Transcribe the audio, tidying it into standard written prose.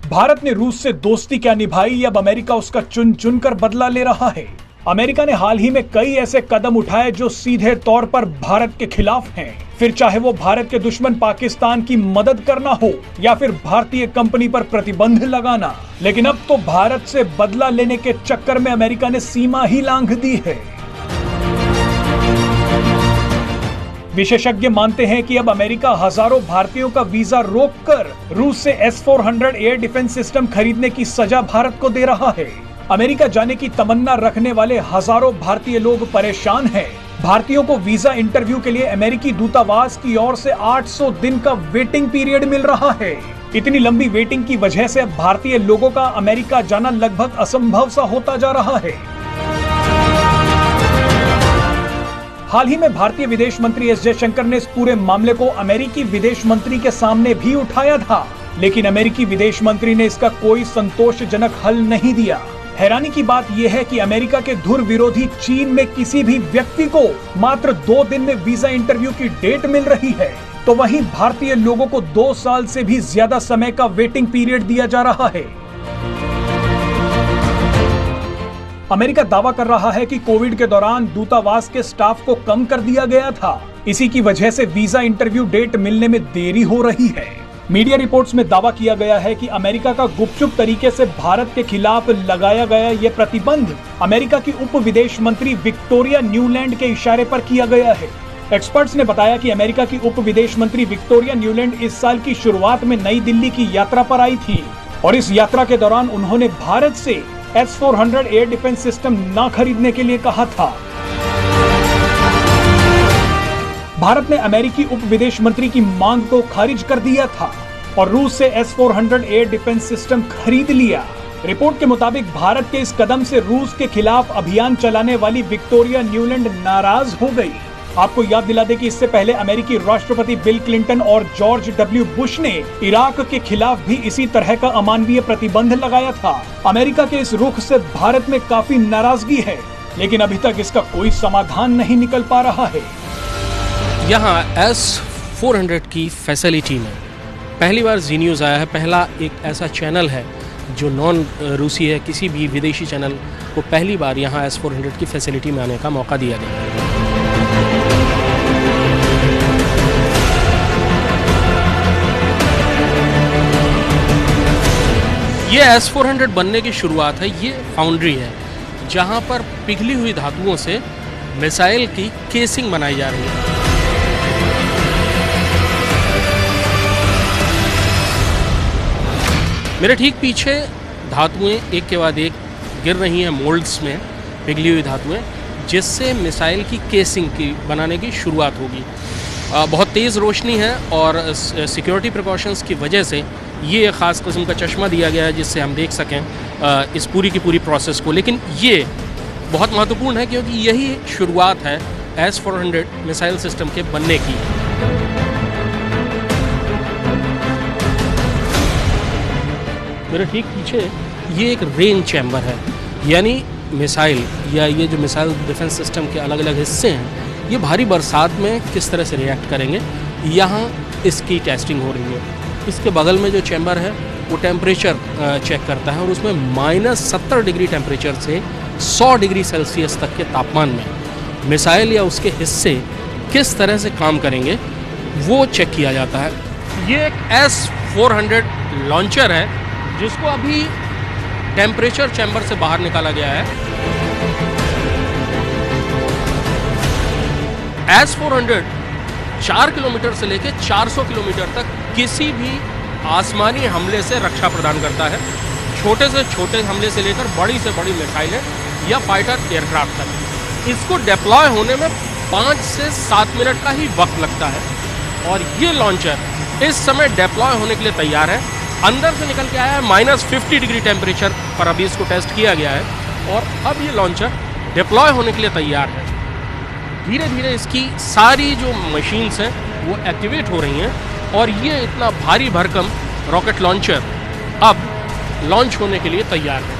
भारत ने रूस से दोस्ती क्या निभाई, अब अमेरिका उसका चुन चुन कर बदला ले रहा है। अमेरिका ने हाल ही में कई ऐसे कदम उठाए जो सीधे तौर पर भारत के खिलाफ हैं। फिर चाहे वो भारत के दुश्मन पाकिस्तान की मदद करना हो या फिर भारतीय कंपनी पर प्रतिबंध लगाना, लेकिन अब तो भारत से बदला लेने के चक्कर में अमेरिका ने सीमा ही लांघ दी है। विशेषज्ञ मानते हैं कि अब अमेरिका हजारों भारतीयों का वीजा रोककर रूस से S-400 एयर डिफेंस सिस्टम खरीदने की सजा भारत को दे रहा है। अमेरिका जाने की तमन्ना रखने वाले हजारों भारतीय लोग परेशान हैं। भारतीयों को वीजा इंटरव्यू के लिए अमेरिकी दूतावास की ओर से 800 दिन का वेटिंग पीरियड मिल रहा है। इतनी लंबी वेटिंग की वजह से अब भारतीय लोगों का अमेरिका जाना लगभग असंभव सा होता जा रहा है। हाल ही में भारतीय विदेश मंत्री एस जयशंकर ने इस पूरे मामले को अमेरिकी विदेश मंत्री के सामने भी उठाया था, लेकिन अमेरिकी विदेश मंत्री ने इसका कोई संतोषजनक हल नहीं दिया। हैरानी की बात यह है कि अमेरिका के धुर विरोधी चीन में किसी भी व्यक्ति को मात्र 2 दिन में वीजा इंटरव्यू की डेट मिल रही है, तो वहीं भारतीय लोगों को 2 साल से भी ज्यादा समय का वेटिंग पीरियड दिया जा रहा है। अमेरिका दावा कर रहा है कि कोविड के दौरान दूतावास के स्टाफ को कम कर दिया गया था, इसी की वजह से वीजा इंटरव्यू डेट मिलने में देरी हो रही है। मीडिया रिपोर्ट्स में दावा किया गया है कि अमेरिका का गुपचुप तरीके से भारत के खिलाफ लगाया गया ये प्रतिबंध अमेरिका की उप विदेश मंत्री विक्टोरिया न्यूलैंड के इशारे पर किया गया है। एक्सपर्ट्स ने बताया कि अमेरिका की उप विदेश मंत्री विक्टोरिया न्यूलैंड इस साल की शुरुआत में नई दिल्ली की यात्रा पर आई थी और इस यात्रा के दौरान उन्होंने भारत से S-400 एयर डिफेंस सिस्टम न खरीदने के लिए कहा था। भारत ने अमेरिकी उप विदेश मंत्री की मांग को खारिज कर दिया था और रूस से S-400 एयर डिफेंस सिस्टम खरीद लिया। रिपोर्ट के मुताबिक भारत के इस कदम से रूस के खिलाफ अभियान चलाने वाली विक्टोरिया न्यूलैंड नाराज हो गई। आपको याद दिला दें कि इससे पहले अमेरिकी राष्ट्रपति बिल क्लिंटन और जॉर्ज W. बुश ने इराक के खिलाफ भी इसी तरह का अमानवीय प्रतिबंध लगाया था। अमेरिका के इस रुख से भारत में काफी नाराजगी है, लेकिन अभी तक इसका कोई समाधान नहीं निकल पा रहा है। यहाँ S-400 की फैसिलिटी में पहली बार जी न्यूज़ आया है। पहला एक ऐसा चैनल है जो नॉन रूसी है, किसी भी विदेशी चैनल को पहली बार यहाँ S-400 की फैसिलिटी में आने का मौका दिया गया। ये S-400 बनने की शुरुआत है। ये फाउंड्री है जहाँ पर पिघली हुई धातुओं से मिसाइल की केसिंग बनाई जा रही है। मेरे ठीक पीछे धातुएं एक के बाद एक गिर रही हैं मोल्ड्स में, पिघली हुई धातुएं, जिससे मिसाइल की केसिंग की बनाने की शुरुआत होगी। बहुत तेज़ रोशनी है और सिक्योरिटी प्रिकॉशंस की वजह से ये ख़ास किस्म का चश्मा दिया गया है जिससे हम देख सकें इस पूरी की पूरी प्रोसेस को। लेकिन ये बहुत महत्वपूर्ण है क्योंकि यही शुरुआत है S-400 मिसाइल सिस्टम के बनने की। मेरे ठीक पीछे ये एक रेन चैम्बर है, यानी मिसाइल या ये जो मिसाइल डिफेंस सिस्टम के अलग अलग हिस्से हैं, ये भारी बरसात में किस तरह से रिएक्ट करेंगे, यहाँ इसकी टेस्टिंग हो रही है। इसके बगल में जो चैम्बर है वो टेम्परेचर चेक करता है और उसमें -70 डिग्री टेम्परेचर से 100 डिग्री सेल्सियस तक के तापमान में मिसाइल या उसके हिस्से किस तरह से काम करेंगे वो चेक किया जाता है। ये एक S-400 लॉन्चर है जिसको अभी टेम्परेचर चैम्बर से बाहर निकाला गया है। S-400 4 किलोमीटर से लेकर 400 किलोमीटर तक किसी भी आसमानी हमले से रक्षा प्रदान करता है। छोटे से छोटे हमले से लेकर बड़ी से बड़ी मिसाइलें या फाइटर एयरक्राफ्ट तक। इसको डिप्लॉय होने में 5 से 7 मिनट का ही वक्त लगता है और ये लॉन्चर इस समय डिप्लॉय होने के लिए तैयार है। अंदर से निकल के आया है -50 डिग्री टेम्परेचर पर अभी इसको टेस्ट किया गया है और अब ये लॉन्चर डिप्लॉय होने के लिए तैयार है। धीरे धीरे इसकी सारी जो मशीन्स हैं वो एक्टिवेट हो रही हैं और ये इतना भारी भरकम रॉकेट लॉन्चर अब लॉन्च होने के लिए तैयार है।